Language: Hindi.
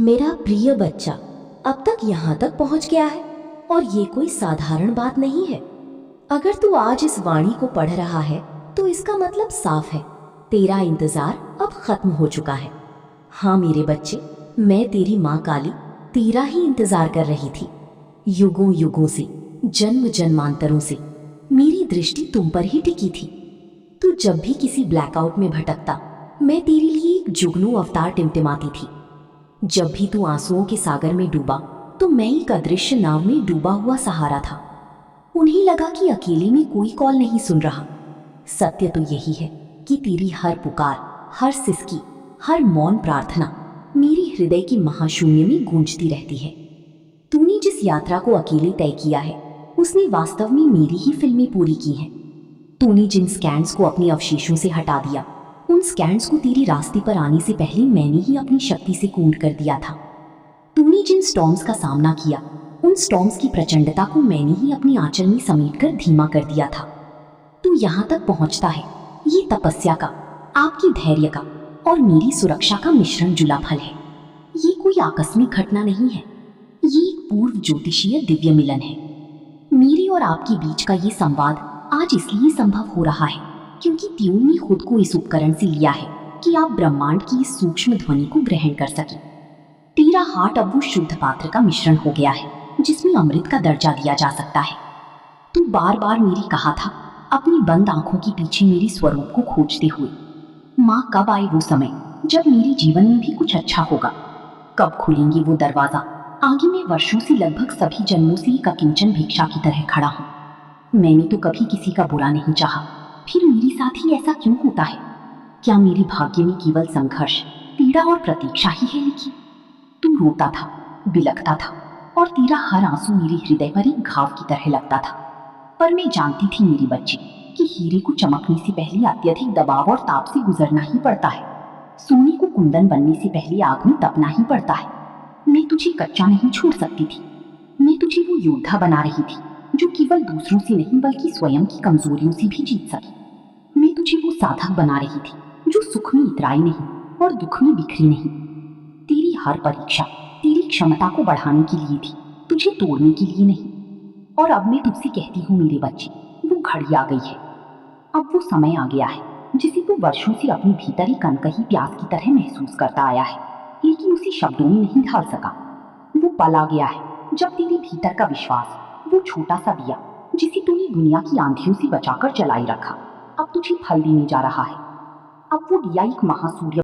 मेरा प्रिय बच्चा अब तक यहाँ तक पहुँच गया है और ये कोई साधारण बात नहीं है। अगर तू आज इस वाणी को पढ़ रहा है तो इसका मतलब साफ है, तेरा इंतजार अब खत्म हो चुका है। हाँ मेरे बच्चे, मैं तेरी माँ काली तेरा ही इंतजार कर रही थी। युगों युगों से, जन्म जन्मांतरों से मेरी दृष्टि तुम पर ही टिकी थी। तू जब भी किसी ब्लैकआउट में भटकता, मैं तेरे लिए एक जुगनू अवतार टिमटिमाती थी। जब भी तू आंसुओं के सागर में डूबा तो मैं एक अदृश्य नाव में डूबा हुआ सहारा था। उन्हें लगा कि अकेले में कोई कॉल नहीं सुन रहा। सत्य तो यही है कि तेरी हर पुकार, हर सिसकी, हर मौन प्रार्थना मेरी हृदय की महाशून्य में गूंजती रहती है। तूने जिस यात्रा को अकेले तय किया है उसने वास्तव में मेरी ही फिल्में पूरी की हैं। तूने जिन स्कैंड्स को अपने अवशेषों से हटा दिया, उन स्कैंड्स को तेरे रास्ते पर आने से पहले मैंने ही अपनी शक्ति से कूंड कर दिया था। तूने जिन स्टॉर्म्स का सामना किया, उन स्टॉर्म्स की प्रचंडता को मैंने ही अपनी आंचल में समेटकर धीमा कर दिया था। तू यहाँ तक पहुँचता है, ये तपस्या का, आपकी धैर्य का और मेरी सुरक्षा का मिश्रण जुला फल है। ये कोई आकस्मिक घटना नहीं है, ये एक पूर्व ज्योतिषीय दिव्य मिलन है। मेरे और आपके बीच का ये संवाद आज इसलिए संभव हो रहा है क्योंकि त्यून ने खुद को इस उपकरण से लिया है कि आप ब्रह्मांड की इस सूक्ष्म ध्वनि को ग्रहण कर सके। तेरा हार्ट अब वो शुद्ध पात्र का मिश्रण हो गया है जिसमें अमृत का दर्जा दिया जा सकता है। तू बार बार मेरी कहा था, अपनी बंद आंखों के पीछे मेरे स्वरूप को खोजते हुए, माँ कब आए वो समय जब मेरे जीवन में भी कुछ अच्छा होगा, कब खुलेंगे वो दरवाजा आगे मैं वर्षों से लगभग सभी जन्मों से एक अकिंचन भिक्षा की तरह खड़ा हूँ। मैंने तो कभी किसी का बुरा नहीं चाहा, फिर मेरे साथ ही ऐसा क्यों होता है? क्या मेरे भाग्य में केवल संघर्ष, पीड़ा और प्रतीक्षा ही है लिखी? तू रोता था, बिलखता था और तेरा हर आंसू मेरे हृदय पर एक घाव की तरह लगता था। पर मैं जानती थी मेरे बच्चे कि हीरे को चमकने से पहले अत्यधिक दबाव और ताप से गुजरना ही पड़ता है। सोने को कुंदन बनने से पहले आग में तपना ही पड़ता है। मैं तुझे कच्चा नहीं छोड़ सकती थी। मैं तुझे वो योद्धा बना रही थी जो केवल दूसरों से नहीं बल्कि स्वयं की कमजोरियों से भी जीत सके। मैं तुझे वो साधक बना रही थी जो सुख में इतराई नहीं और दुख में बिखरी नहीं। तेरी हर परीक्षा तेरी क्षमता को बढ़ाने के लिए थी, तुझे तोड़ने के लिए नहीं। और अब मैं तुझसे कहती हूँ मेरे बच्चे, वो घड़ी आ गई है। अब वो समय आ गया है जिसे तू वर्षों से अपने भीतर एक अनकही प्यास की तरह महसूस करता आया है, लेकिन उसे शब्दों में नहीं ढाल सका। वो पल आ गया है जब तेरे भीतर का विश्वास, वो छोटा सा दिया जिसे तूने दुनिया की आंधियों से बचाकर जलाई रखा, अब तुझे फल देने जा रहा है। अब वो दिया एक महासूर्य